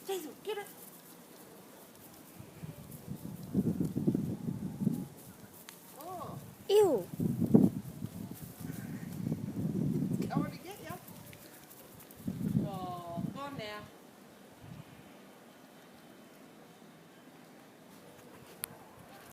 Jesus, get it. Oh, Ew. coming to get you. Oh, go on now.